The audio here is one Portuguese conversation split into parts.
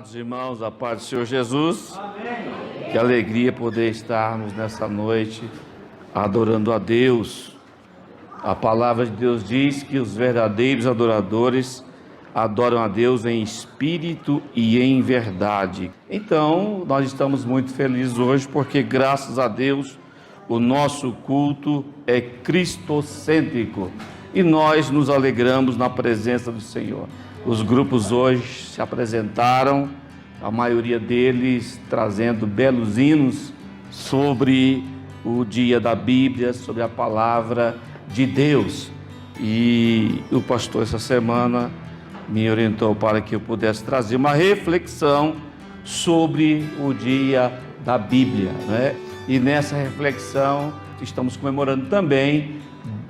Amados irmãos, a paz do Senhor Jesus. Amém. Que alegria poder estarmos nessa noite adorando a Deus. A palavra de Deus diz que os verdadeiros adoradores adoram a Deus em espírito e em verdade. Então, nós estamos muito felizes hoje porque, graças a Deus, o nosso culto é cristocêntrico e nós nos alegramos na presença do Senhor. Os grupos hoje se apresentaram, a maioria deles trazendo belos hinos sobre o dia da Bíblia, sobre a palavra de Deus. E o pastor essa semana me orientou para que eu pudesse trazer uma reflexão sobre o dia da Bíblia, né? E nessa reflexão estamos comemorando também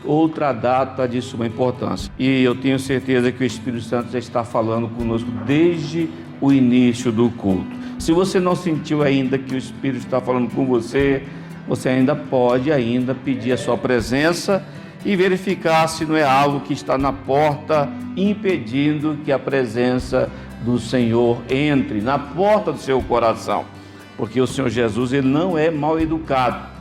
outra data de suma importância. E eu tenho certeza que o Espírito Santo já está falando conosco desde o início do culto. Se você não sentiu ainda que o Espírito está falando com você, você ainda pode pedir a sua presença e verificar se não é algo que está na porta impedindo que a presença do Senhor entre na porta do seu coração. Porque o Senhor Jesus, ele não é mal educado.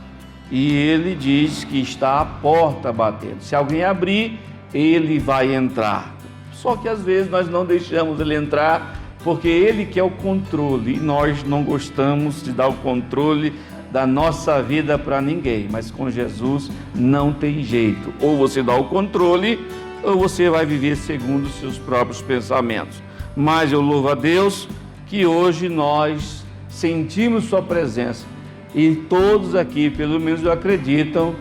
E ele diz que está à porta batendo. Se alguém abrir, ele vai entrar. Só que às vezes nós não deixamos ele entrar, porque ele quer o controle. E nós não gostamos de dar o controle da nossa vida para ninguém. Mas com Jesus não tem jeito. Ou você dá o controle, ou você vai viver segundo os seus próprios pensamentos. Mas eu louvo a Deus que hoje nós sentimos sua presença. E todos aqui, pelo menos acreditam,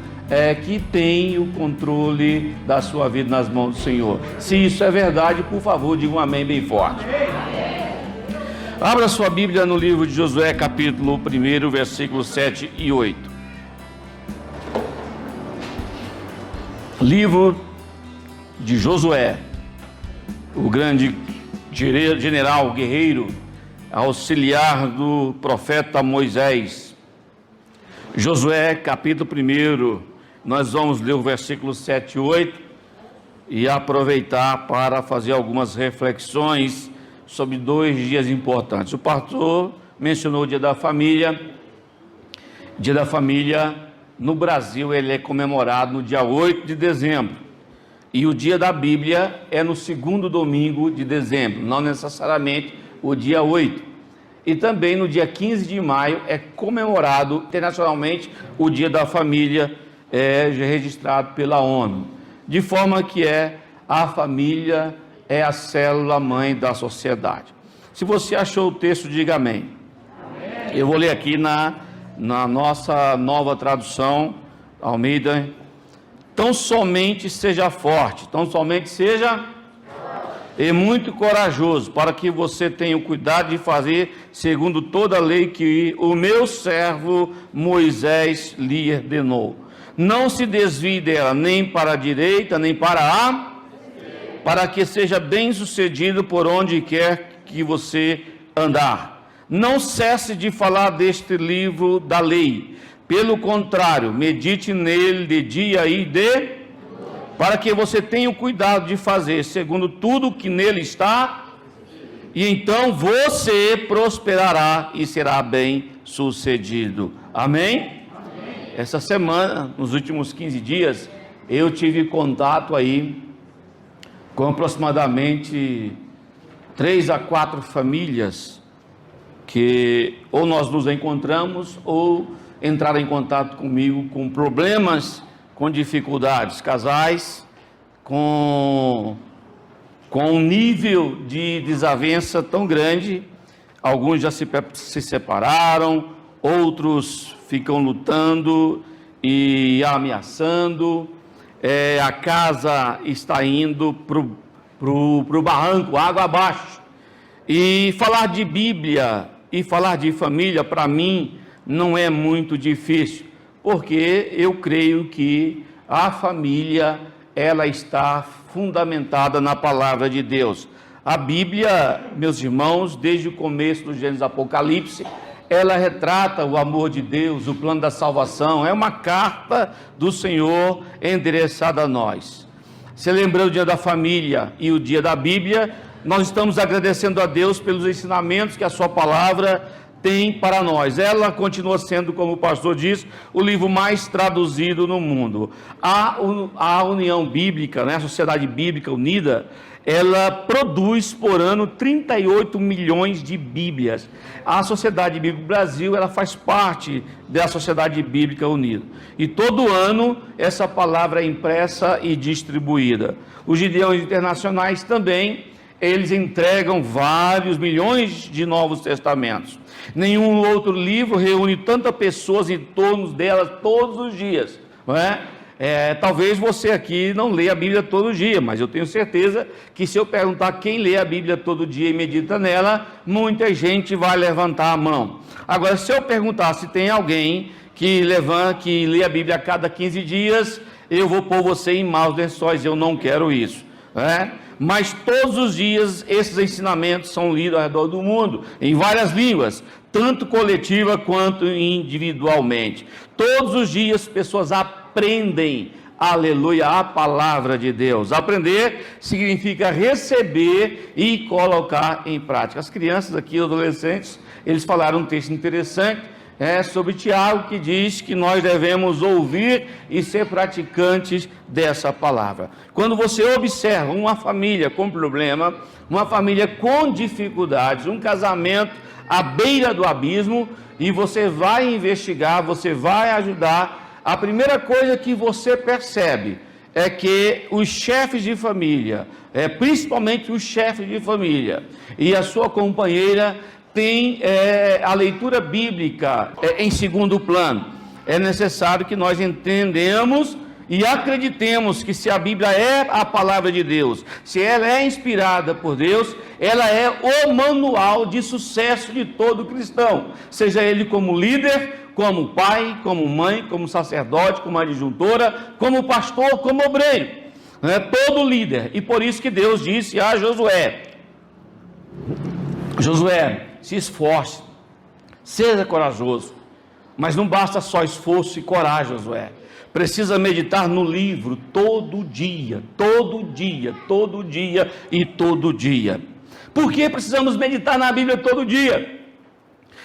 que tem o controle da sua vida nas mãos do Senhor. Se isso é verdade, por favor, diga um amém bem forte. Abra sua Bíblia no livro de Josué, capítulo 1, versículos 7 e 8. Livro de Josué, o grande general, guerreiro, auxiliar do profeta Moisés. Josué, capítulo 1, nós vamos ler o versículo 7 e 8 e aproveitar para fazer algumas reflexões sobre 2 dias importantes. O pastor mencionou o Dia da Família. Dia da Família, no Brasil, ele é comemorado no dia 8 de dezembro. E o Dia da Bíblia é no segundo domingo de dezembro, não necessariamente o dia 8. E também no dia 15 de maio é comemorado internacionalmente o Dia da Família, registrado pela ONU. De forma que a família é a célula-mãe da sociedade. Se você achou o texto, diga amém. Amém. Eu vou ler aqui na nossa nova tradução, Almeida. Tão somente seja forte, e muito corajoso, para que você tenha o cuidado de fazer segundo toda a lei que o meu servo Moisés lhe ordenou. Não se desvie dela, nem para a direita, nem para que seja bem sucedido por onde quer que você andar. Não cesse de falar deste livro da lei. Pelo contrário, medite nele de dia e de para que você tenha o cuidado de fazer segundo tudo que nele está, e então você prosperará e será bem sucedido. Amém? Amém. Essa semana, nos últimos 15 dias, eu tive contato com aproximadamente 3 a 4 famílias que ou nós nos encontramos ou entraram em contato comigo com problemas, com dificuldades, casais com um nível de desavença tão grande. Alguns já se separaram, outros ficam lutando e ameaçando, a casa está indo pro barranco, água abaixo. E falar de Bíblia e falar de família, para mim, não é muito difícil, porque eu creio que a família, ela está fundamentada na palavra de Deus. A Bíblia, meus irmãos, desde o começo do Gênesis Apocalipse, ela retrata o amor de Deus, o plano da salvação, é uma carta do Senhor endereçada a nós. Celebrando o Dia da Família e o Dia da Bíblia, nós estamos agradecendo a Deus pelos ensinamentos que a sua palavra tem para nós. Ela continua sendo, como o pastor diz, o livro mais traduzido no mundo. A União Bíblica, né, a Sociedade Bíblica Unida, ela produz por ano 38 milhões de Bíblias. A Sociedade Bíblica Brasil, ela faz parte da Sociedade Bíblica Unida. E todo ano essa palavra é impressa e distribuída. Os Gideões Internacionais também, eles entregam vários milhões de Novos Testamentos. Nenhum outro livro reúne tantas pessoas em torno delas todos os dias, não é? Talvez você aqui não leia a Bíblia todo dia, mas eu tenho certeza que se eu perguntar quem lê a Bíblia todo dia e medita nela, muita gente vai levantar a mão. Agora, se eu perguntar se tem alguém que lê a Bíblia a cada 15 dias, eu vou pôr você em maus lençóis, eu não quero isso, né? Mas todos os dias esses ensinamentos são lidos ao redor do mundo, em várias línguas, tanto coletiva quanto individualmente. Todos os dias pessoas aprendem, aleluia, a palavra de Deus. Aprender significa receber e colocar em prática. As crianças aqui, adolescentes, eles falaram um texto interessante, sobre Tiago, que diz que nós devemos ouvir e ser praticantes dessa palavra. Quando você observa uma família com problema, uma família com dificuldades, um casamento à beira do abismo, e você vai investigar, você vai ajudar, a primeira coisa que você percebe é que os chefes de família, principalmente os chefes de família e a sua companheira, tem a leitura bíblica em segundo plano. É necessário que nós entendamos e acreditemos que se a Bíblia é a palavra de Deus, se ela é inspirada por Deus, ela é o manual de sucesso de todo cristão, seja ele como líder, como pai, como mãe, como sacerdote, como adjuntora, como pastor, como obreiro, todo líder. E por isso que Deus disse a Josué, se esforce, seja corajoso, mas não basta só esforço e coragem, Josué. Precisa meditar no livro todo dia, todo dia, todo dia e todo dia. Por que precisamos meditar na Bíblia todo dia?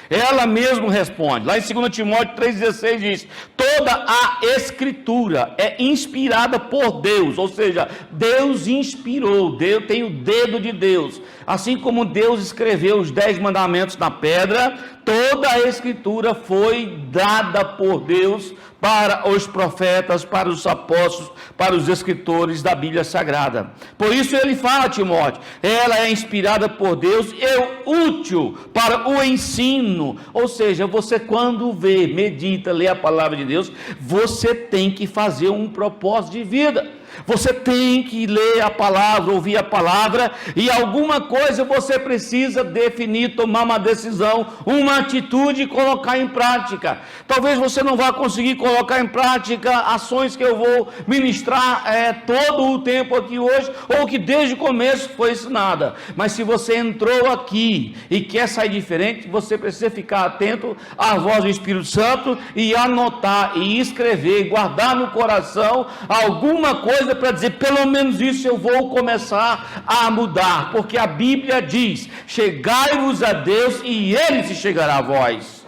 Ela mesma responde, lá em 2 Timóteo 3,16 diz, toda a Escritura é inspirada por Deus, ou seja, Deus inspirou, Deus tem o dedo de Deus, assim como Deus escreveu os 10 mandamentos na pedra, toda a Escritura foi dada por Deus para os profetas, para os apóstolos, para os escritores da Bíblia Sagrada. Por isso ele fala a Timóteo, ela é inspirada por Deus e útil para o ensino. Ou seja, você quando medita, lê a palavra de Deus, você tem que fazer um propósito de vida. Você tem que ler a palavra, ouvir a palavra, e alguma coisa você precisa definir, tomar uma decisão, uma atitude e colocar em prática. Talvez você não vá conseguir colocar em prática ações que eu vou ministrar todo o tempo aqui hoje, ou que desde o começo foi ensinada. Mas se você entrou aqui e quer sair diferente, você precisa ficar atento à voz do Espírito Santo e anotar, e escrever, e guardar no coração alguma coisa para dizer, pelo menos isso eu vou começar a mudar, porque a Bíblia diz, chegai-vos a Deus e Ele se chegará a vós.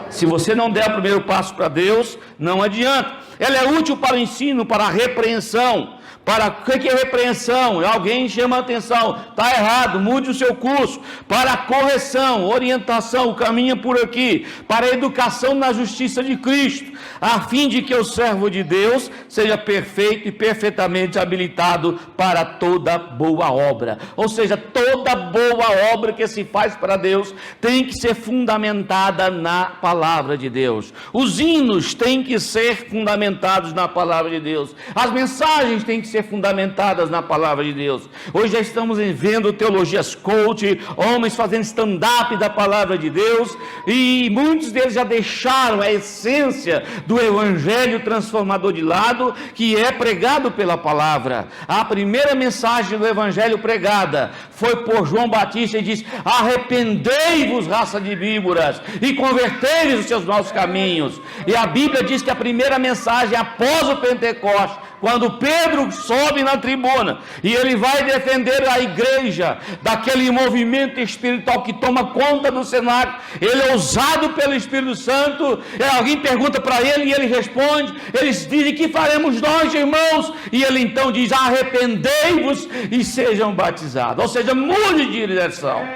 Se você não der o primeiro passo para Deus, não adianta. Ela é útil para o ensino, para a repreensão. Para o que é repreensão? Alguém chama a atenção, está errado, mude o seu curso. Para a correção, orientação, caminha por aqui. Para a educação na justiça de Cristo, a fim de que o servo de Deus seja perfeito e perfeitamente habilitado para toda boa obra. Ou seja, toda boa obra que se faz para Deus tem que ser fundamentada na palavra de Deus. Os hinos têm que ser fundamentados na palavra de Deus. As mensagens têm que ser fundamentadas na palavra de Deus. Hoje já estamos vendo teologias coach, homens fazendo stand-up da palavra de Deus, e muitos deles já deixaram a essência do evangelho transformador de lado, que é pregado pela palavra. A primeira mensagem do evangelho pregada foi por João Batista, e diz, arrependei-vos, raça de víboras, e convertei-vos os seus maus caminhos. E a Bíblia diz que a primeira mensagem após o Pentecostes Quando Pedro sobe na tribuna e ele vai defender a igreja daquele movimento espiritual que toma conta do cenário, ele é usado pelo Espírito Santo. Alguém pergunta para ele e ele responde. Eles dizem: que faremos nós, irmãos? E ele então diz: arrependei-vos e sejam batizados. Ou seja, mude de direção.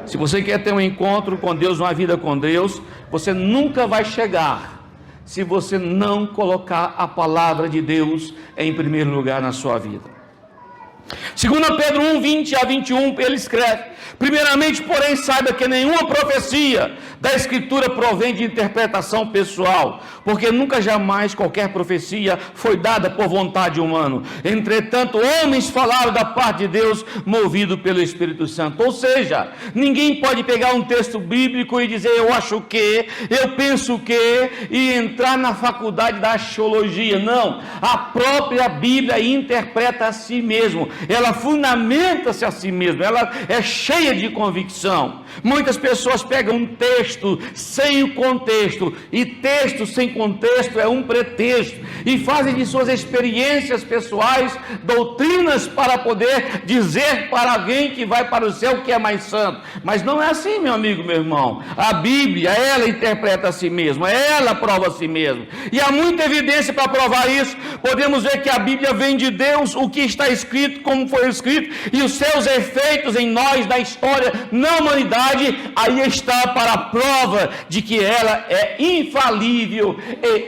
Se você quer ter um encontro com Deus, uma vida com Deus, você nunca vai chegar se você não colocar a palavra de Deus em primeiro lugar na sua vida. 2 Pedro 1, 20 a 21, ele escreve: primeiramente, porém, saiba que nenhuma profecia da Escritura provém de interpretação pessoal, porque nunca jamais qualquer profecia foi dada por vontade humana. Entretanto, homens falaram da parte de Deus, movido pelo Espírito Santo. Ou seja, ninguém pode pegar um texto bíblico e dizer: eu acho que, eu penso que, e entrar na faculdade da axiologia. Não, a própria Bíblia interpreta a si mesmo, ela fundamenta-se a si mesma, ela é cheia de convicção. Muitas pessoas pegam um texto sem o contexto, e texto sem contexto é um pretexto, e fazem de suas experiências pessoais doutrinas para poder dizer para alguém que vai para o céu que é mais santo. Mas não é assim, meu amigo, meu irmão. A Bíblia, ela interpreta a si mesma, ela prova a si mesma, e há muita evidência para provar isso. Podemos ver que a Bíblia vem de Deus, o que está escrito, como foi escrito, e os seus efeitos em nós, na história, na humanidade. Aí está para a prova de que ela é infalível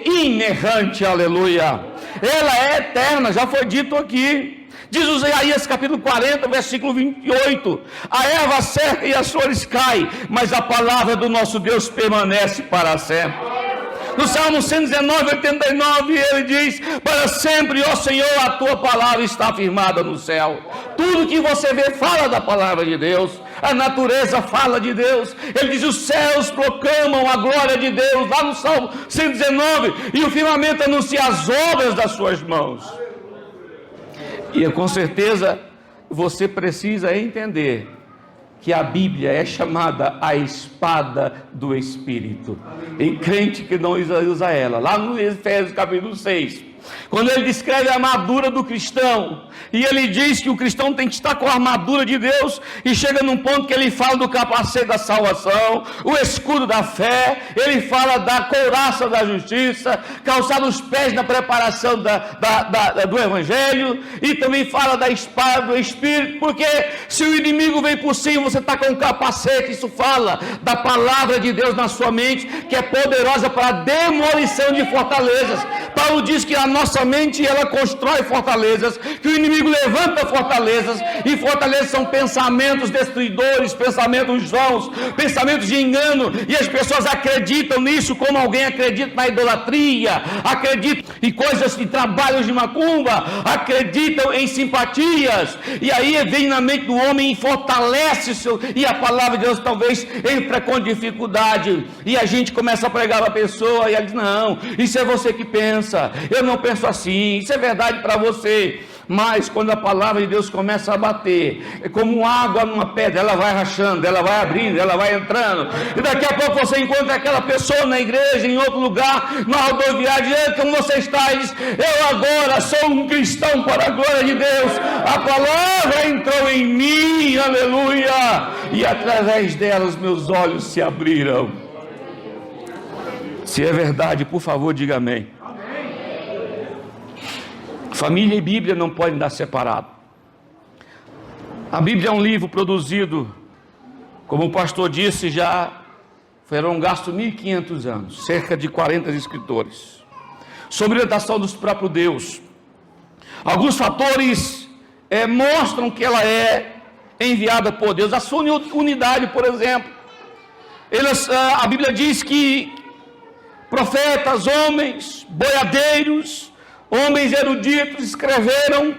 e inerrante, aleluia. Ela é eterna, já foi dito aqui. Diz Isaías capítulo 40, versículo 28: a erva seca e as flores caem, mas a palavra do nosso Deus permanece para sempre. No Salmo 119, 89, ele diz: para sempre, ó Senhor, a tua palavra está firmada no céu. Tudo que você vê fala da palavra de Deus. A natureza fala de Deus. Ele diz: os céus proclamam a glória de Deus, lá no Salmo 119, e o firmamento anuncia as obras das suas mãos. E com certeza você precisa entender que a Bíblia é chamada a espada do Espírito. Tem crente que não usa ela. Lá no Efésios capítulo 6, quando ele descreve a armadura do cristão, e ele diz que o cristão tem que estar com a armadura de Deus, e chega num ponto que ele fala do capacete da salvação, o escudo da fé, ele fala da couraça da justiça, calçar os pés na preparação do evangelho, e também fala da espada do Espírito, porque se o inimigo vem por cima, você está com o capacete. Isso fala da palavra de Deus na sua mente, que é poderosa para a demolição de fortalezas. Paulo diz que a nossa mente, ela constrói fortalezas, que o inimigo levanta fortalezas, e fortalezas são pensamentos destruidores, pensamentos vãos, pensamentos de engano, e as pessoas acreditam nisso, como alguém acredita na idolatria, acreditam em coisas, em trabalhos de macumba, acreditam em simpatias, e aí vem na mente do homem e fortalece e a palavra de Deus talvez entra com dificuldade, e a gente começa a pregar para a pessoa, e ela diz: não, isso é você que pensa, eu não penso assim, isso é verdade para você. Mas quando a palavra de Deus começa a bater, é como água numa pedra, ela vai rachando, ela vai abrindo, ela vai entrando, e daqui a pouco você encontra aquela pessoa na igreja, em outro lugar, na rodoviária: como você está? E diz: eu agora sou um cristão para a glória de Deus, a palavra entrou em mim, aleluia, e através dela os meus olhos se abriram. Se é verdade, por favor, diga amém. Família e Bíblia não podem andar separados. A Bíblia é um livro produzido, como o pastor disse, já foram gastos 1.500 anos, cerca de 40 escritores, sob orientação dos próprios Deus. Alguns fatores mostram que ela é enviada por Deus. A sua unidade, por exemplo, a Bíblia diz que profetas, homens, boiadeiros, homens eruditos escreveram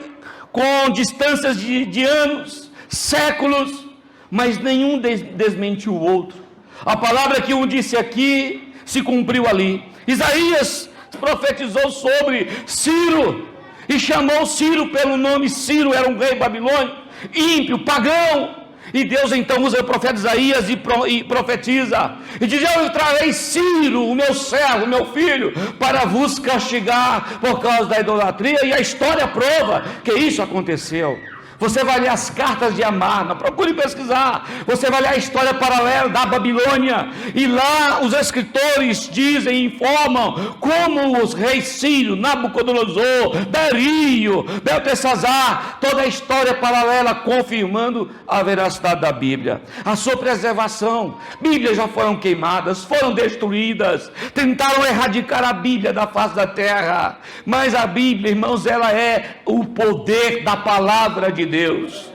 com distâncias de anos, séculos, mas nenhum desmentiu o outro. A palavra que um disse aqui se cumpriu ali. Isaías profetizou sobre Ciro e chamou Ciro pelo nome. Ciro era um rei babilônico, ímpio, pagão. E Deus então usa o profeta Isaías e profetiza, e diz: eu trarei Ciro, o meu servo, o meu filho, para vos castigar por causa da idolatria. E a história prova que isso aconteceu. Você vai ler as cartas de Amarna, procure pesquisar. Você vai ler a história paralela da Babilônia, e lá os escritores dizem, informam como os reis Ciro, Nabucodonosor, Dario, Beltesazar, toda a história paralela confirmando a veracidade da Bíblia, a sua preservação. Bíblias já foram queimadas, foram destruídas, tentaram erradicar a Bíblia da face da terra, mas a Bíblia, irmãos, ela é o poder da palavra de Deus.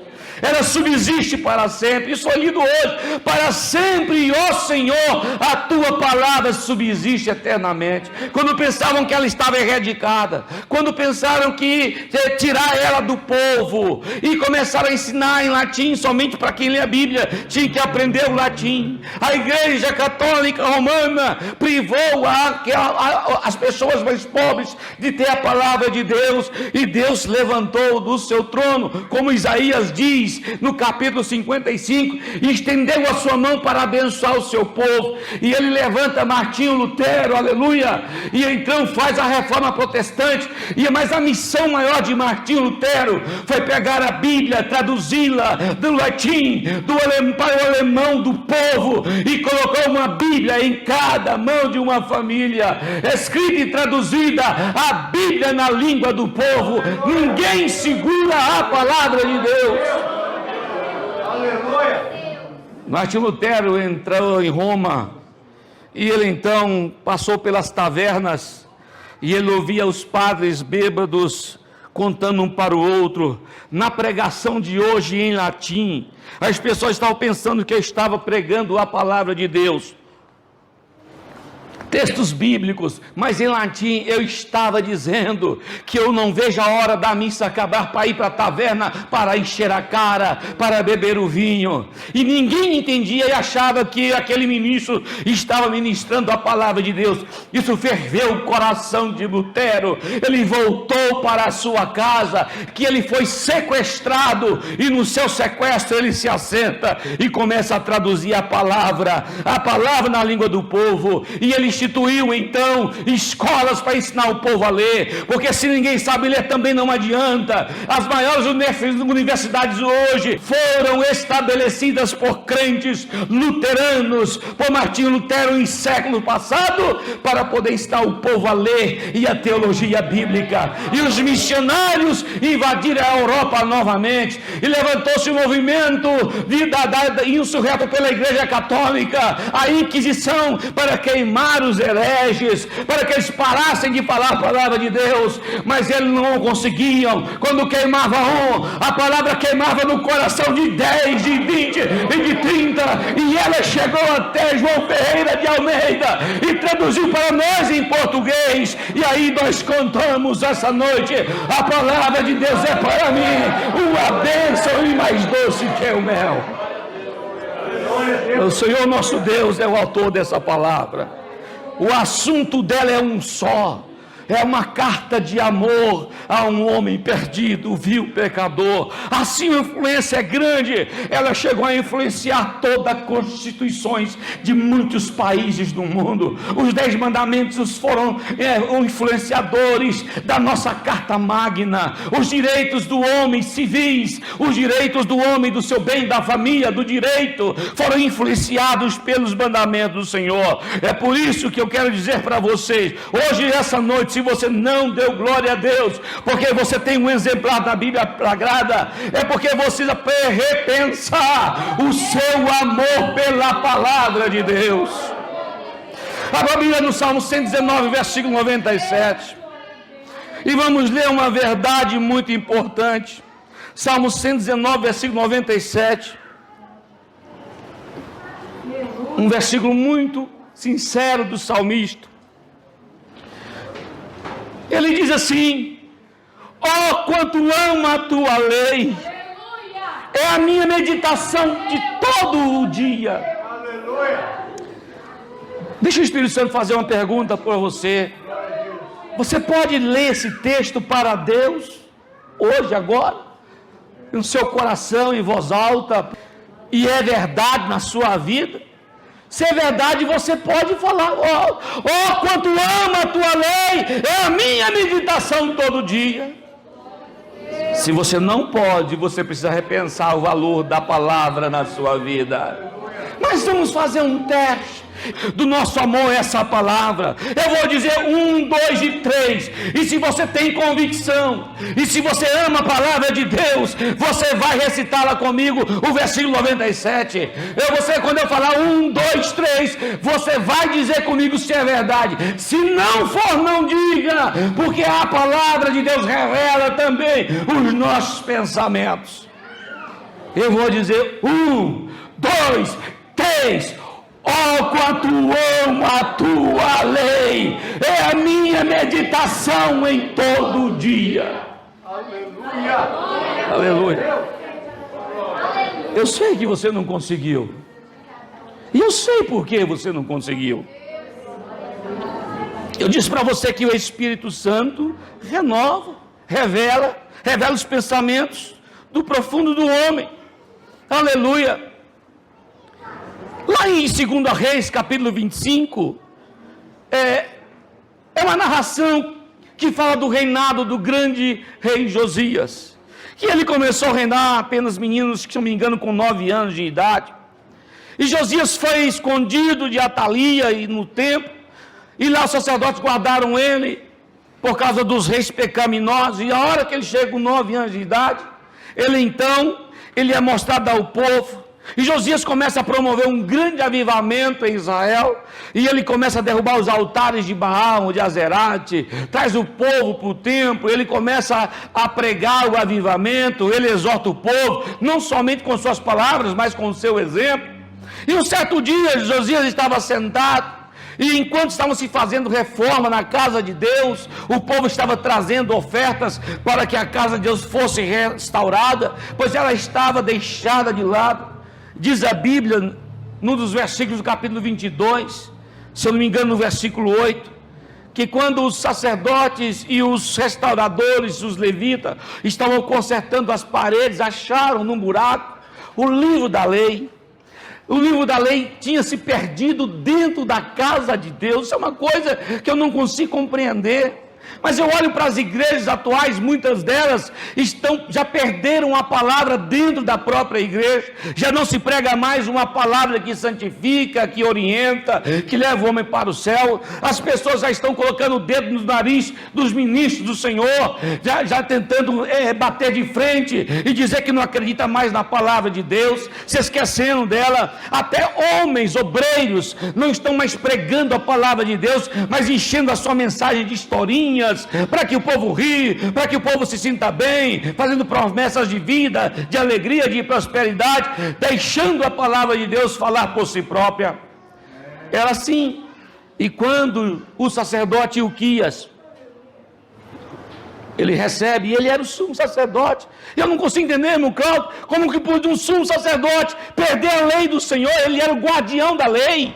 Ela subsiste para sempre. Isso foi lido hoje: para sempre, ó Senhor, a tua palavra subsiste eternamente. Quando pensavam que ela estava erradicada, quando pensaram que tirar ela do povo, e começaram a ensinar em latim, somente para quem lê a Bíblia tinha que aprender o latim. A Igreja Católica Romana privou as pessoas mais pobres de ter a palavra de Deus, e Deus levantou do seu trono, como Isaías diz no capítulo 55, e estendeu a sua mão para abençoar o seu povo. E ele levanta Martinho Lutero, aleluia, e então faz a reforma protestante. Mas a missão maior de Martinho Lutero foi pegar a Bíblia, traduzi-la do latim para o alemão do povo, e colocou uma Bíblia em cada mão de uma família, escrita e traduzida, a Bíblia na língua do povo. Ninguém segura a palavra de Deus. Martinho Lutero entrou em Roma, e ele então passou pelas tavernas, e ele ouvia os padres bêbados contando um para o outro. Na pregação de hoje em latim, as pessoas estavam pensando que eu estava pregando a palavra de Deus, textos bíblicos, mas em latim eu estava dizendo que eu não vejo a hora da missa acabar para ir para a taverna, para encher a cara, para beber o vinho. E ninguém entendia e achava que aquele ministro estava ministrando a palavra de Deus. Isso ferveu o coração de Lutero. Ele voltou para a sua casa, que ele foi sequestrado, e no seu sequestro ele se assenta e começa a traduzir a palavra na língua do povo. E ele instituiu então escolas para ensinar o povo a ler, porque se ninguém sabe ler também não adianta. As maiores universidades hoje foram estabelecidas por crentes luteranos, por Martinho Lutero em século passado, para poder ensinar o povo a ler e a teologia bíblica. E os missionários invadiram a Europa novamente, e levantou-se um movimento insurreto pela Igreja Católica, a Inquisição, para queimar os hereges, para que eles parassem de falar a palavra de Deus. Mas eles não conseguiam. Quando queimava a palavra queimava no coração de 10, de 20 e de 30, e ela chegou até João Ferreira de Almeida e traduziu para nós em português. E aí nós contamos essa noite: a palavra de Deus é para mim uma bênção e mais doce que o mel. O Senhor nosso Deus é o autor dessa palavra. O assunto dela é um só. É uma carta de amor a um homem perdido, vil pecador. Assim a influência é grande. Ela chegou a influenciar todas as constituições de muitos países do mundo. Os 10 mandamentos foram influenciadores da nossa carta magna. Os direitos do homem civis, os direitos do homem, do seu bem, da família, do direito, foram influenciados pelos mandamentos do Senhor. É por isso que eu quero dizer para vocês, hoje, essa noite, se você não deu glória a Deus, porque você tem um exemplar da Bíblia Sagrada, é porque você precisa repensar o seu amor pela palavra de Deus. A Bíblia no Salmo 119, versículo 97, e vamos ler uma verdade muito importante. Salmo 119, versículo 97, um versículo muito sincero do salmista. Ele diz assim: ó, quanto amo a tua lei, é a minha meditação de todo o dia. Deixa o Espírito Santo fazer uma pergunta para você. Você pode ler esse texto para Deus, hoje, agora, no seu coração, em voz alta, e é verdade na sua vida, se é verdade, você pode falar: oh, quanto amo a tua lei, é a minha meditação todo dia. Se você não pode, você precisa repensar o valor da palavra na sua vida. Mas vamos fazer um teste do nosso amor a essa palavra. Eu vou dizer 1, 2 e 3. E se você tem convicção, e se você ama a palavra de Deus, você vai recitá-la comigo, o versículo 97. Quando eu falar 1, 2, 3, você vai dizer comigo se é verdade. Se não for, não diga, porque a palavra de Deus revela também os nossos pensamentos. Eu vou dizer 1, 2, 3. Oh, quanto amo a tua lei, é a minha meditação em todo dia. Aleluia. Aleluia. Eu sei que você não conseguiu, e eu sei por que você não conseguiu. Eu disse para você que o Espírito Santo revela os pensamentos do profundo do homem. Aleluia. Lá em 2 Reis, capítulo 25, é uma narração que fala do reinado do grande rei Josias, que ele começou a reinar apenas meninos, que se não me engano, com 9 anos de idade. E Josias foi escondido de Atalia e no templo, e lá os sacerdotes guardaram ele por causa dos reis pecaminosos. E a hora que ele chega com 9 anos de idade, ele é mostrado ao povo. E Josias começa a promover um grande avivamento em Israel, e ele começa a derrubar os altares de Baal, de Azerate, traz o povo para o templo, ele começa a pregar o avivamento, ele exorta o povo, não somente com suas palavras, mas com o seu exemplo. E um certo dia, Josias estava sentado, e enquanto estavam se fazendo reforma na casa de Deus, o povo estava trazendo ofertas para que a casa de Deus fosse restaurada, pois ela estava deixada de lado. Diz a Bíblia, num dos versículos do capítulo 22, se eu não me engano no versículo 8, que quando os sacerdotes e os restauradores, os levitas, estavam consertando as paredes, acharam num buraco o livro da lei. O livro da lei tinha se perdido dentro da casa de Deus. Isso é uma coisa que eu não consigo compreender. Mas eu olho para as igrejas atuais, muitas delas já perderam a palavra dentro da própria igreja, já não se prega mais uma palavra que santifica, que orienta, que leva o homem para o céu. As pessoas já estão colocando o dedo no nariz dos ministros do Senhor, já tentando bater de frente e dizer que não acredita mais na palavra de Deus, se esquecendo dela. Até homens, obreiros, não estão mais pregando a palavra de Deus, mas enchendo a sua mensagem de historinhas, para que o povo ri, para que o povo se sinta bem, fazendo promessas de vida, de alegria, de prosperidade, deixando a palavra de Deus falar por si própria. Era assim. E quando o sacerdote Ilquias, ele recebe, e ele era o sumo sacerdote. Eu não consigo entender, irmão Cláudio, como que pôde um sumo sacerdote perder a lei do Senhor? Ele era o guardião da lei,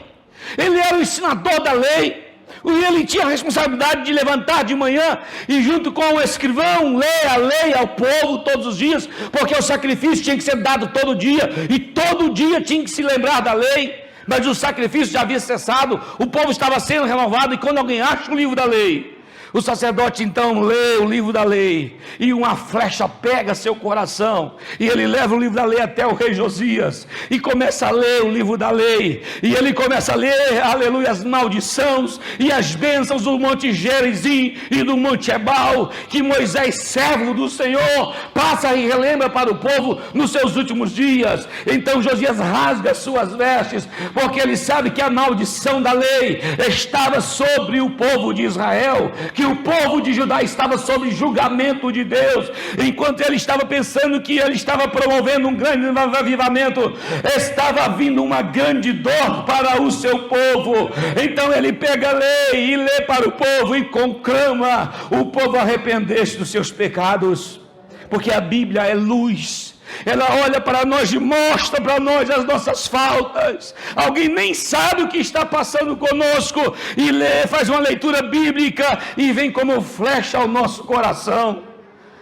ele era o ensinador da lei. E ele tinha a responsabilidade de levantar de manhã e junto com o escrivão ler a lei ao povo todos os dias, porque o sacrifício tinha que ser dado todo dia, e todo dia tinha que se lembrar da lei. Mas o sacrifício já havia cessado, o povo estava sendo renovado, e quando alguém acha o livro da lei, o sacerdote então lê o livro da lei, e uma flecha pega seu coração, e ele leva o livro da lei até o rei Josias, e começa a ler o livro da lei, e ele começa a ler, aleluia, as maldições e as bênçãos do monte Gerizim e do monte Ebal, que Moisés, servo do Senhor, passa e relembra para o povo nos seus últimos dias. Então Josias rasga as suas vestes, porque ele sabe que a maldição da lei estava sobre o povo de Israel, que o povo de Judá estava sob julgamento de Deus. Enquanto ele estava pensando que ele estava promovendo um grande avivamento, estava vindo uma grande dor para o seu povo. Então ele pega a lei e lê para o povo e conclama o povo a arrepender-se dos seus pecados, porque a Bíblia é luz. Ela olha para nós e mostra para nós as nossas faltas. Alguém nem sabe o que está passando conosco e lê, faz uma leitura bíblica e vem como flecha ao nosso coração.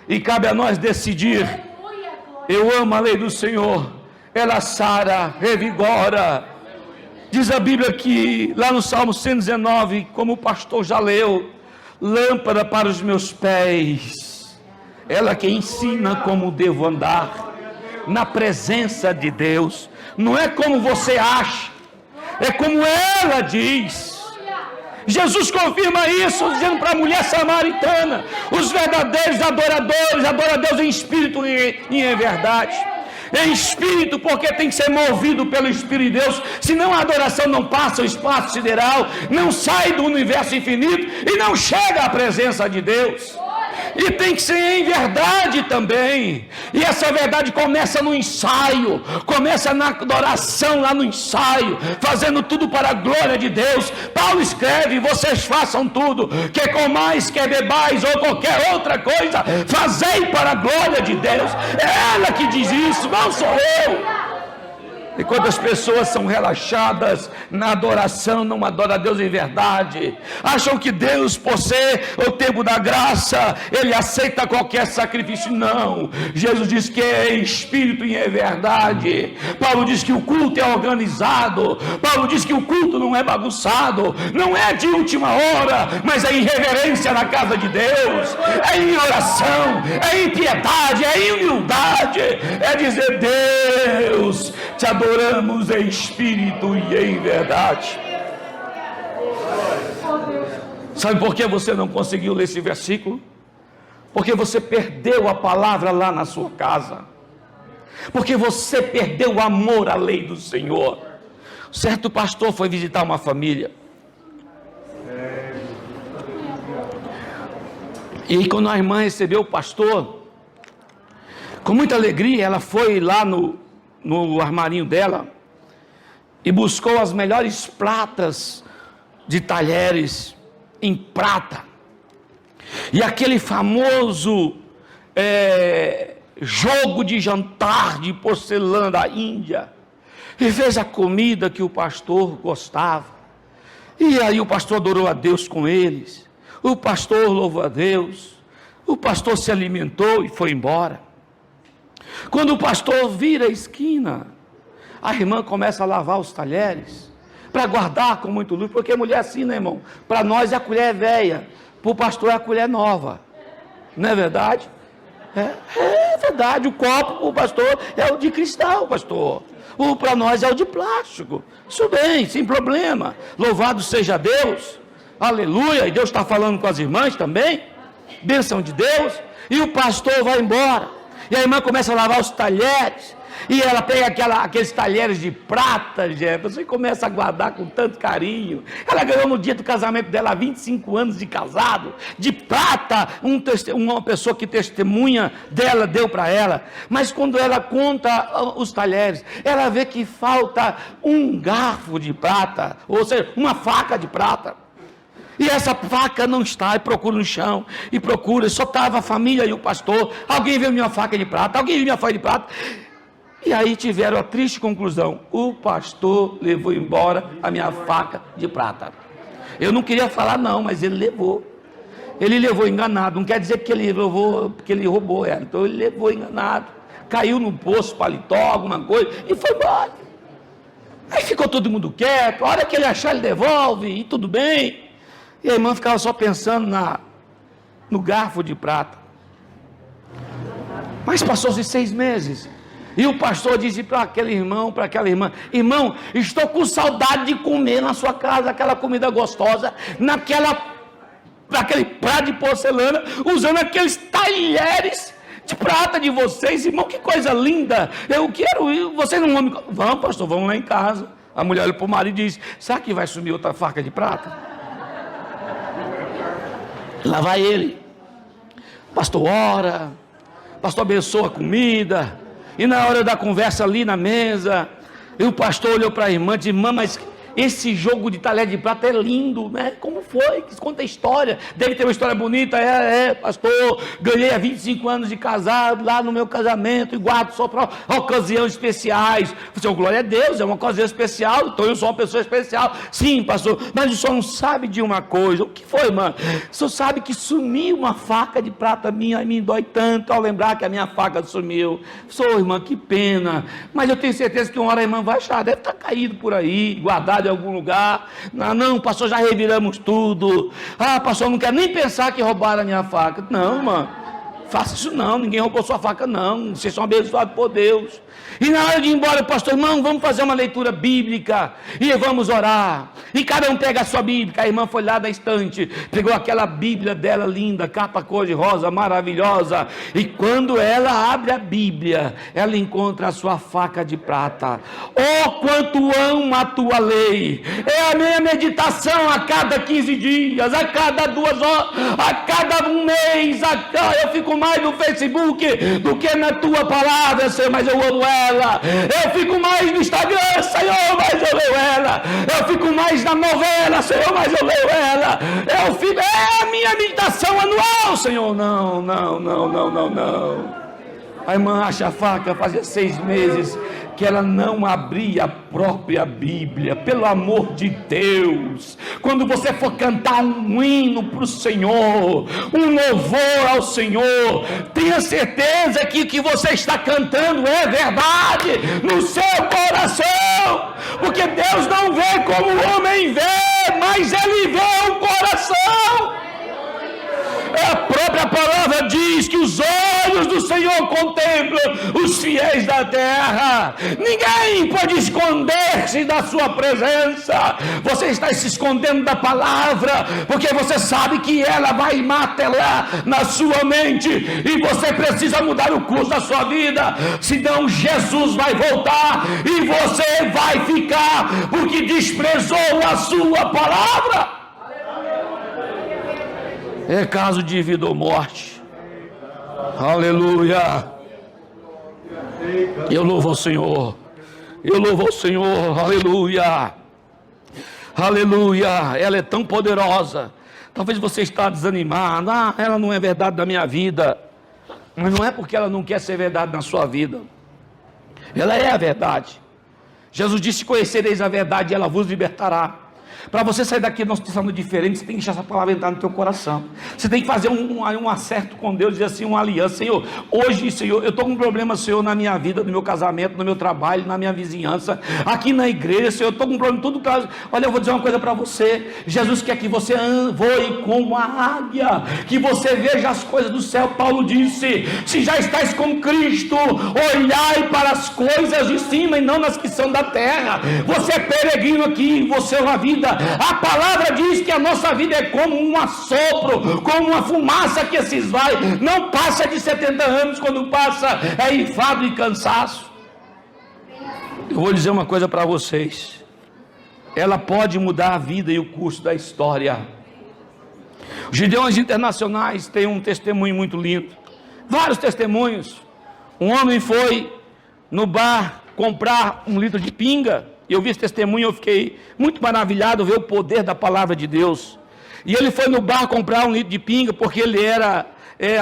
E cabe a nós decidir: eu amo a lei do Senhor, ela sara, revigora. Diz a Bíblia que lá no Salmo 119, como o pastor já leu, lâmpada para os meus pés, ela que ensina como devo andar na presença de Deus. Não é como você acha, é como ela diz. Jesus confirma isso, dizendo para a mulher samaritana: os verdadeiros adoradores adoram a Deus em espírito e em verdade. Em espírito, porque tem que ser movido pelo Espírito de Deus, senão a adoração não passa o espaço sideral, não sai do universo infinito e não chega à presença de Deus. E tem que ser em verdade também. E essa verdade começa no ensaio, começa na adoração, lá no ensaio, fazendo tudo para a glória de Deus. Paulo escreve: vocês façam tudo, que comais, que bebais ou qualquer outra coisa, fazei para a glória de Deus. É ela que diz isso, não sou eu. E quando as pessoas são relaxadas na adoração, não adoram a Deus em verdade, acham que Deus, por ser o tempo da graça, Ele aceita qualquer sacrifício. Não, Jesus diz que é em espírito e em verdade. Paulo diz que o culto é organizado. Paulo diz que o culto não é bagunçado, não é de última hora, mas é em reverência na casa de Deus, é em oração, é em piedade, é em humildade, é dizer: Deus, te adoramos em espírito e em verdade. Sabe por que você não conseguiu ler esse versículo? Porque você perdeu a palavra lá na sua casa, porque você perdeu o amor à lei do Senhor. Certo pastor foi visitar uma família, e quando a irmã recebeu o pastor, com muita alegria, ela foi lá no armarinho dela e buscou as melhores pratas de talheres em prata, e aquele famoso jogo de jantar de porcelana da Índia, e fez a comida que o pastor gostava. E aí o pastor adorou a Deus com eles, o pastor louvou a Deus, o pastor se alimentou e foi embora. Quando o pastor vira a esquina, a irmã começa a lavar os talheres, para guardar com muito luxo, porque mulher assim, né, irmão? Para nós a colher é velha, para o pastor é a colher nova, não é verdade? É verdade, o copo para o pastor é o de cristal, pastor, para nós é o de plástico. Isso bem, sem problema, louvado seja Deus, aleluia. E Deus está falando com as irmãs também, bênção de Deus. E o pastor vai embora, e a irmã começa a lavar os talheres, e ela pega aqueles talheres de prata, Jefferson, e começa a guardar com tanto carinho. Ela ganhou no dia do casamento dela, 25 anos de casado, de prata, uma pessoa que testemunha dela deu para ela. Mas quando ela conta os talheres, ela vê que falta um garfo de prata, ou seja, uma faca de prata. E essa faca não está, e procura no chão, e procura, só estava a família e o pastor. Alguém viu minha faca de prata, alguém viu minha faca de prata. E aí tiveram a triste conclusão: o pastor levou embora a minha faca de prata. Eu não queria falar não, mas ele levou. Ele levou enganado, não quer dizer que ele levou, porque ele roubou ela. Então ele levou enganado, caiu num poço, paletó, alguma coisa, e foi embora. Aí ficou todo mundo quieto, a hora que ele achar ele devolve, e tudo bem. E a irmã ficava só pensando no garfo de prata. Mas passou-se 6 meses, e o pastor disse para aquele irmão, para aquela irmã: irmão, estou com saudade de comer na sua casa aquela comida gostosa, naquele prato de porcelana, usando aqueles talheres de prata de vocês. Irmão, que coisa linda, eu quero ir. Vocês não vão me... Vamos, pastor, vamos lá em casa. A mulher olha para o marido e diz: será que vai sumir outra faca de prata? Lá vai ele, pastor ora, pastor abençoa a comida, e na hora da conversa ali na mesa, e o pastor olhou para a irmã e disse: irmã, mas esse jogo de talher de prata é lindo, né? Como foi? Conta a história. Deve ter uma história bonita. Pastor, ganhei há 25 anos de casado, lá no meu casamento, e guardo só para ocasiões especiais. Você, glória a Deus, é uma ocasião especial, então eu sou uma pessoa especial. Sim, pastor, mas o senhor não sabe de uma coisa. O que foi, mano? O senhor sabe que sumiu uma faca de prata minha, e me dói tanto ao lembrar que a minha faca sumiu. Sou, irmã, que pena, mas eu tenho certeza que uma hora a irmã vai achar, deve estar caído por aí, guardado em algum lugar. Não, pastor, já reviramos tudo. Pastor, não quero nem pensar que roubaram a minha faca. Não, irmã, faça isso não, ninguém roubou sua faca não, vocês são abençoados por Deus. E na hora de ir embora, pastor, irmão, vamos fazer uma leitura bíblica e vamos orar. E cada um pega a sua Bíblia. A irmã foi lá da estante, pegou aquela Bíblia dela linda, capa cor de rosa, maravilhosa. E quando ela abre a Bíblia, ela encontra a sua faca de prata. Oh, quanto amo a tua lei! É a minha meditação a cada 15 dias, a cada 2 horas, a cada um mês. Eu fico mais no Facebook do que na tua palavra, Senhor, mas eu amo ela. Eu fico mais no Instagram, Senhor, mas eu leio ela. Eu fico mais na novela, Senhor, mas eu leio ela. É a minha meditação anual, Senhor. Não. A irmã acha a faca, fazia 6 meses que ela não abria a própria Bíblia. Pelo amor de Deus, quando você for cantar um hino para o Senhor, um louvor ao Senhor, tenha certeza que o que você está cantando é verdade no seu coração, porque Deus não vê como o homem vê, mas Ele vê o coração. A própria palavra diz que os olhos do Senhor contemplam os fiéis da terra. Ninguém pode esconder-se da sua presença. Você está se escondendo da palavra, porque você sabe que ela vai martelar na sua mente, e você precisa mudar o curso da sua vida, senão Jesus vai voltar e você vai ficar, porque desprezou a sua palavra. É caso de vida ou morte. Aleluia. Eu louvo ao Senhor. Aleluia. Aleluia. Ela é tão poderosa. Talvez você está desanimado. Ela não é verdade da minha vida. Mas não é porque ela não quer ser verdade na sua vida. Ela é a verdade. Jesus disse: conhecereis a verdade e ela vos libertará. Para você sair daqui nós pensando diferente, você tem que deixar essa palavra entrar no teu coração. Você tem que fazer um acerto com Deus, dizer assim, uma aliança. Senhor, hoje, Senhor, eu estou com um problema, Senhor, na minha vida, no meu casamento, no meu trabalho, na minha vizinhança, aqui na igreja, Senhor, eu estou com um problema, tudo claro. Olha, eu vou dizer uma coisa para você. Jesus quer que você voe como a águia, que você veja as coisas do céu. Paulo disse: se já estáis com Cristo, olhai para as coisas de cima e não nas que são da terra. Você é peregrino aqui, você é uma vida. A palavra diz que a nossa vida é como um assopro, como uma fumaça que se esvai, não passa de 70 anos, quando passa é enfado e cansaço. Eu vou dizer uma coisa para vocês, ela pode mudar a vida e o curso da história. Os Gideões Internacionais têm um testemunho muito lindo, vários testemunhos. Um homem foi no bar comprar 1 litro de pinga. Eu vi esse testemunho, eu fiquei muito maravilhado ver o poder da palavra de Deus. E ele foi no bar comprar 1 litro de pinga, porque ele era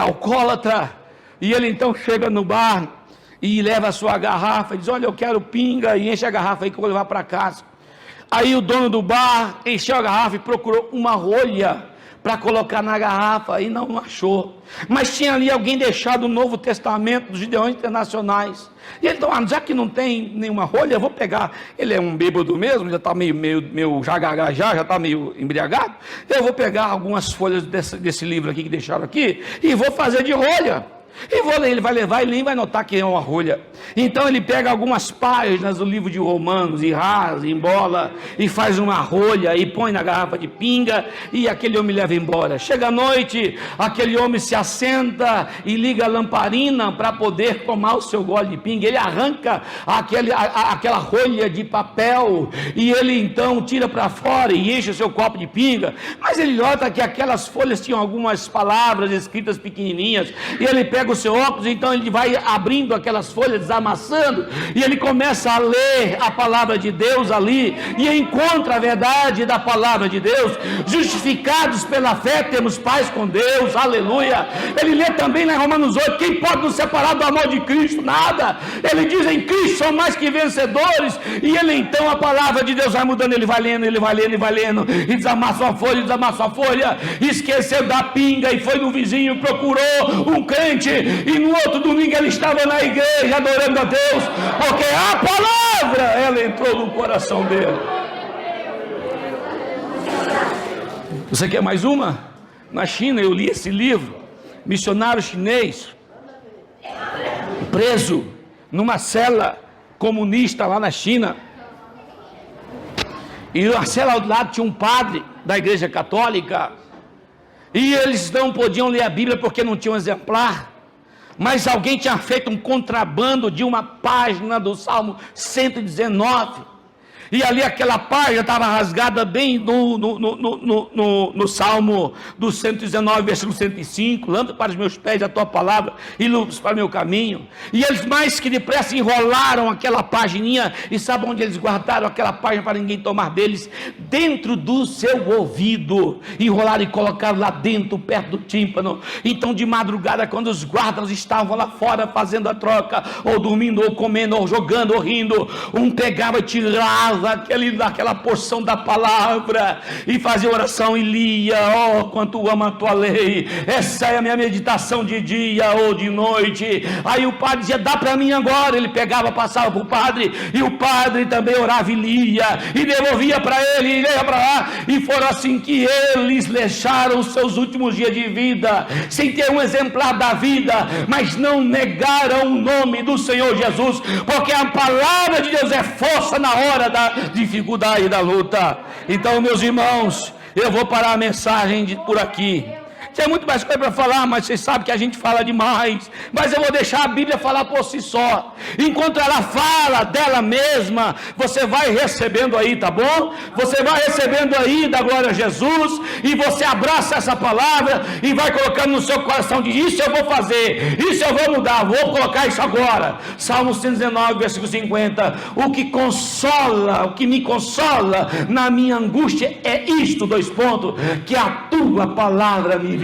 alcoólatra. E ele então chega no bar e leva a sua garrafa, e diz: olha, eu quero pinga, e enche a garrafa aí que eu vou levar para casa. Aí o dono do bar encheu a garrafa e procurou uma rolha para colocar na garrafa, e não achou. Mas tinha ali alguém deixado o Novo Testamento dos Gideões Internacionais. E ele então, já que não tem nenhuma rolha, eu vou pegar. Ele é um bêbado mesmo, já está meio já está meio embriagado. Eu vou pegar algumas folhas desse livro aqui que deixaram aqui e vou fazer de rolha. Ele vai levar e nem vai notar que é uma rolha. Então ele pega algumas páginas do livro de Romanos e rasga, embola e faz uma rolha e põe na garrafa de pinga, e aquele homem leva embora. Chega a noite, aquele homem se assenta e liga a lamparina para poder tomar o seu gole de pinga. Ele arranca aquela rolha de papel e ele então tira para fora e enche o seu copo de pinga. Mas ele nota que aquelas folhas tinham algumas palavras escritas pequenininhas, e ele pega pega o seu óculos, então ele vai abrindo aquelas folhas, desamassando, e ele começa a ler a palavra de Deus ali, e encontra a verdade da palavra de Deus. Justificados pela fé, temos paz com Deus, aleluia. Ele lê também lá em Romanos 8, quem pode nos separar do amor de Cristo? Nada. Ele diz, em Cristo são mais que vencedores. E ele então, a palavra de Deus vai mudando, ele vai lendo, e desamassa uma folha, esqueceu da pinga e foi no vizinho, procurou um crente, e no outro domingo ele estava na igreja adorando a Deus, porque a palavra, ela entrou no coração dele. Você quer mais uma? Na China eu li esse livro, missionário chinês, preso numa cela comunista lá na China, e na cela ao lado tinha um padre da igreja católica, e eles não podiam ler a Bíblia porque não tinham exemplar, mas alguém tinha feito um contrabando de uma página do Salmo 119, e ali aquela página estava rasgada bem no Salmo do 119, versículo 105, lâmpada para os meus pés a tua palavra e luz para o meu caminho. E eles mais que depressa enrolaram aquela pagininha, e sabe onde eles guardaram aquela página para ninguém tomar deles? Dentro do seu ouvido, enrolaram e colocaram lá dentro, perto do tímpano. Então de madrugada, quando os guardas estavam lá fora fazendo a troca, ou dormindo, ou comendo, ou jogando, ou rindo, um pegava e tirava aquela porção da palavra e fazia oração e lia, quanto amo a tua lei, essa é a minha meditação de dia ou de noite. Aí o padre dizia, dá para mim agora. Ele pegava, passava para o padre, e o padre também orava e lia, e devolvia para ele, e lia para lá, e foram assim que eles deixaram os seus últimos dias de vida, sem ter um exemplar da vida, mas não negaram o nome do Senhor Jesus, porque a palavra de Deus é força na hora da dificuldade, da luta. Então, meus irmãos, eu vou parar a mensagem por aqui. Tem muito mais coisa para falar, mas vocês sabem que a gente fala demais, mas eu vou deixar a Bíblia falar por si só. Enquanto ela fala dela mesma, você vai recebendo aí, tá bom? Você vai recebendo aí da glória a Jesus, e você abraça essa palavra e vai colocando no seu coração, de isso eu vou fazer, isso eu vou mudar, vou colocar isso agora. Salmo 119, versículo 50, o que me consola na minha angústia é isto, que a tua palavra me vivifica.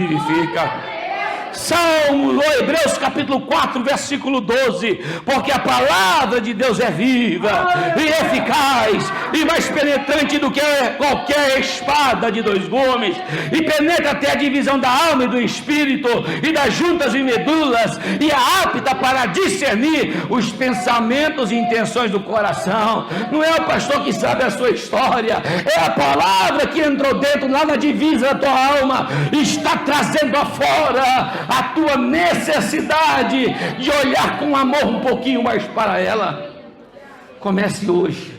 Salmo, Hebreus capítulo 4, versículo 12, porque a palavra de Deus é viva e eficaz, e mais penetrante do que qualquer espada de dois gumes, e penetra até a divisão da alma e do espírito, e das juntas e medulas, e é apta para discernir os pensamentos e intenções do coração. Não é o pastor que sabe a sua história, é a palavra que entrou dentro, lá na divisa da tua alma, e está trazendo afora a tua necessidade de olhar com amor um pouquinho mais para ela. Comece hoje.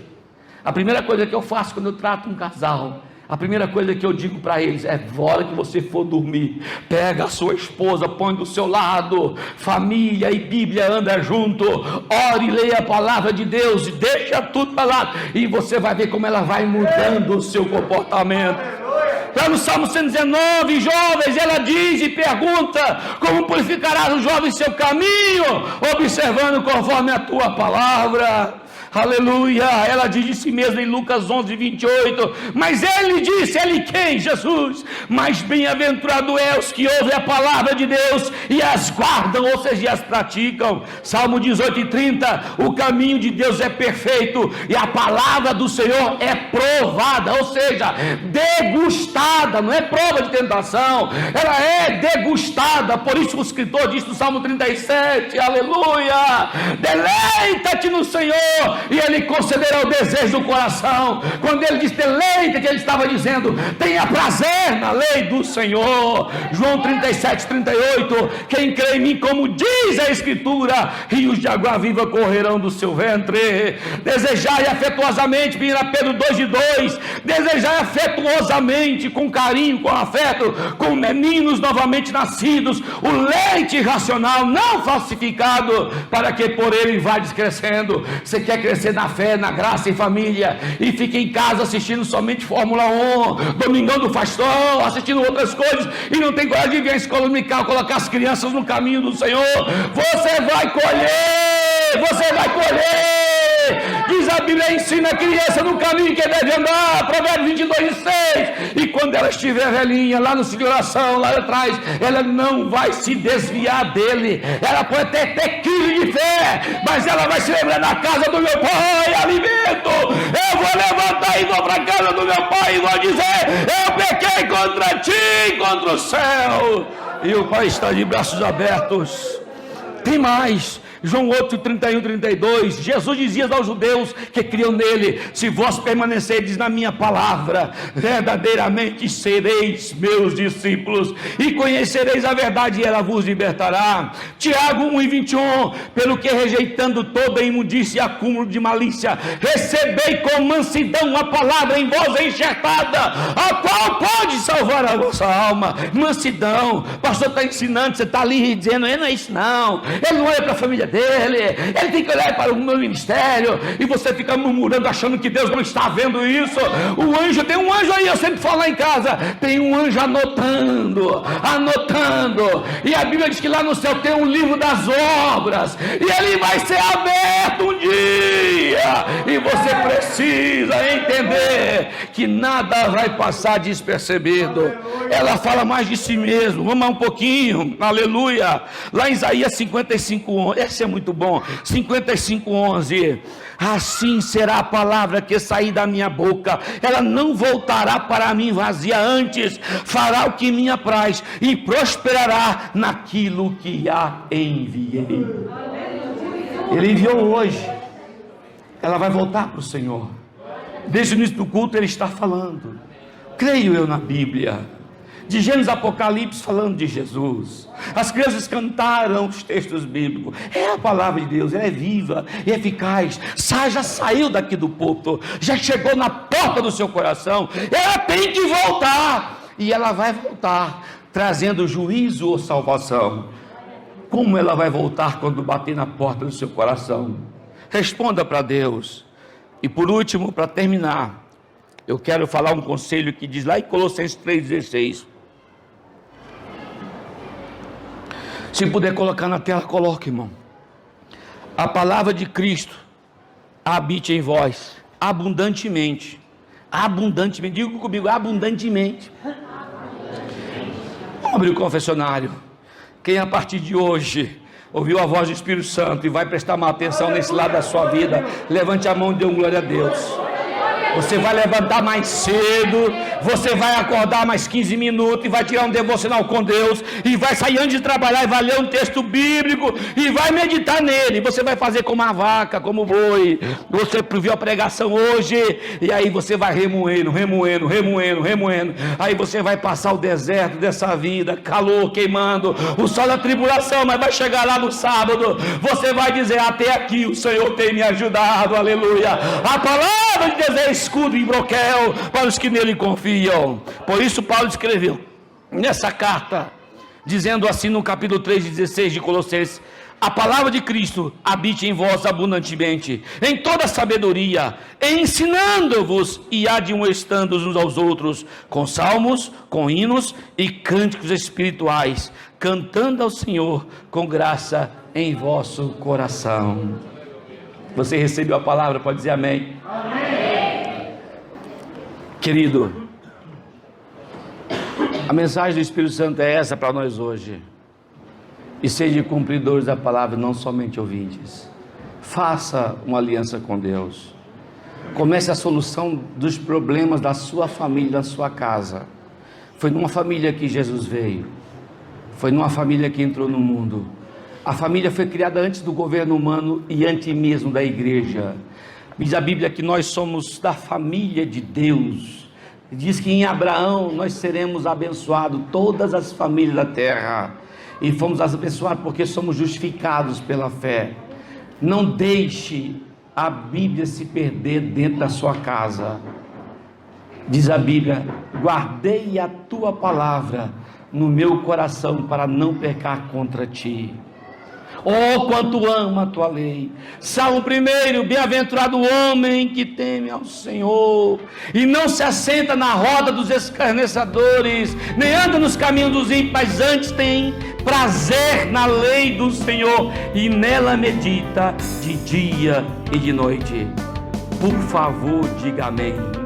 A primeira coisa que eu faço quando eu trato um casal, a primeira coisa que eu digo para eles é: na hora que você for dormir, pega a sua esposa, põe do seu lado, família e Bíblia anda junto, ore e leia a palavra de Deus, e deixa tudo para lá, e você vai ver como ela vai mudando o seu comportamento. Lá no Salmo 119, jovens, ela diz e pergunta: como purificarás o jovem seu caminho? Observando conforme a tua palavra. Aleluia. Ela diz de si mesma em Lucas 11, 28, mas ele disse, ele quem? Jesus. Mas bem-aventurado é os que ouvem a palavra de Deus e as guardam, ou seja, as praticam. Salmo 18 e 30, o caminho de Deus é perfeito e a palavra do Senhor é provada, ou seja, degustada. Não é prova de tentação, ela é degustada. Por isso o escritor diz no Salmo 37, aleluia, deleita-te no Senhor e ele concederá o desejo do coração. Quando ele diz deleita-te, ele estava dizendo: tenha prazer na lei do Senhor. João 37, 38, quem crê em mim, como diz a Escritura, rios de água viva correrão do seu ventre. Desejai afetuosamente, 1 Pedro 2 e 2, desejai afetuosamente, com carinho, com afeto, com meninos novamente nascidos, o leite racional, não falsificado, para que por ele vá crescendo. Você quer crescer crescer na fé, na graça e família, e fica em casa assistindo somente Fórmula 1, Domingão do Pastor, assistindo outras coisas, e não tem coragem de vir à escola dominical, colocar as crianças no caminho do Senhor, você vai colher, você vai colher. Diz a Bíblia, ensina a criança no caminho que deve andar, Provérbios 22:6, e quando ela estiver velhinha, lá no Senhor oração, lá atrás, ela não vai se desviar dele, ela pode até ter quilo de fé, mas ela vai se lembrar da casa do meu pai, alimento, eu vou levantar e vou para a casa do meu pai, e vou dizer, eu pequei contra ti, contra o céu, e o pai está de braços abertos. Tem mais, João 8, 31, 32, Jesus dizia aos judeus que criam nele, se vós permanecerdes na minha palavra, verdadeiramente sereis meus discípulos, e conhecereis a verdade, e ela vos libertará. Tiago 1 e 21, pelo que rejeitando toda imundícia e acúmulo de malícia, recebei com mansidão a palavra em vós enxertada, a qual pode salvar a vossa alma. Mansidão, o pastor está ensinando, você está ali dizendo, ele não é isso não, ele não olha para a família dele, ele tem que olhar para o meu ministério, e você fica murmurando, achando que Deus não está vendo isso. O anjo, tem um anjo aí, eu sempre falo lá em casa, tem um anjo anotando, e a Bíblia diz que lá no céu tem um livro das obras, e ele vai ser aberto um dia, e você precisa entender que nada vai passar despercebido. Ela fala mais de si mesmo, vamos lá um pouquinho, aleluia, lá em Isaías 55:11, esse é muito bom, 55:11, assim será a palavra que sair da minha boca, ela não voltará para mim vazia, antes fará o que me apraz, e prosperará naquilo que a enviei. Ele enviou hoje, ela vai voltar para o Senhor. Desde o início do culto ele está falando, creio eu na Bíblia, de Gênesis a Apocalipse, falando de Jesus. As crianças cantaram os textos bíblicos, é a palavra de Deus, ela é viva e eficaz, já saiu daqui do púlpito, já chegou na porta do seu coração, ela tem que voltar, e ela vai voltar, trazendo juízo ou salvação. Como ela vai voltar quando bater na porta do seu coração? Responda para Deus. E por último, para terminar, eu quero falar um conselho que diz lá em Colossenses 3,16. Se puder colocar na tela, coloque, irmão. A palavra de Cristo habite em vós abundantemente. Abundantemente, diga comigo, abundantemente. Vamos abrir o confessionário. Quem a partir de hoje ouviu a voz do Espírito Santo e vai prestar uma atenção nesse lado da sua vida, levante a mão e dê um glória a Deus. Você vai levantar mais cedo, você vai acordar mais 15 minutos e vai tirar um devocional com Deus, e vai sair antes de trabalhar e vai ler um texto bíblico e vai meditar nele. Você vai fazer como a vaca, como o boi. Você viu a pregação hoje, e aí você vai remoendo. Aí você vai passar o deserto dessa vida, calor queimando, o sol da tribulação, mas vai chegar lá no sábado, você vai dizer, até aqui o Senhor tem me ajudado, aleluia. A palavra de Deus é escudo e broquel para os que nele confiam. Por isso Paulo escreveu nessa carta, dizendo assim no capítulo 3:16 de Colossenses: a palavra de Cristo habite em vós abundantemente, em toda sabedoria, ensinando-vos e admoestando uns aos outros, com salmos, com hinos e cânticos espirituais, cantando ao Senhor com graça em vosso coração. Você recebeu a palavra, pode dizer amém? Amém. Querido, a mensagem do Espírito Santo é essa para nós hoje. E seja cumpridores da palavra, não somente ouvintes. Faça uma aliança com Deus. Comece a solução dos problemas da sua família, da sua casa. Foi numa família que Jesus veio. Foi numa família que entrou no mundo. A família foi criada antes do governo humano e antes mesmo da igreja. Diz a Bíblia que nós somos da família de Deus. Diz que em Abraão nós seremos abençoados, todas as famílias da terra. E fomos abençoados porque somos justificados pela fé. Não deixe a Bíblia se perder dentro da sua casa. Diz a Bíblia: guardei a tua palavra no meu coração para não pecar contra ti. Oh, quanto amo a tua lei. Salmo 1: bem-aventurado o homem que teme ao Senhor e não se assenta na roda dos escarnecedores, nem anda nos caminhos dos ímpios, mas antes tem prazer na lei do Senhor e nela medita de dia e de noite. Por favor, diga amém.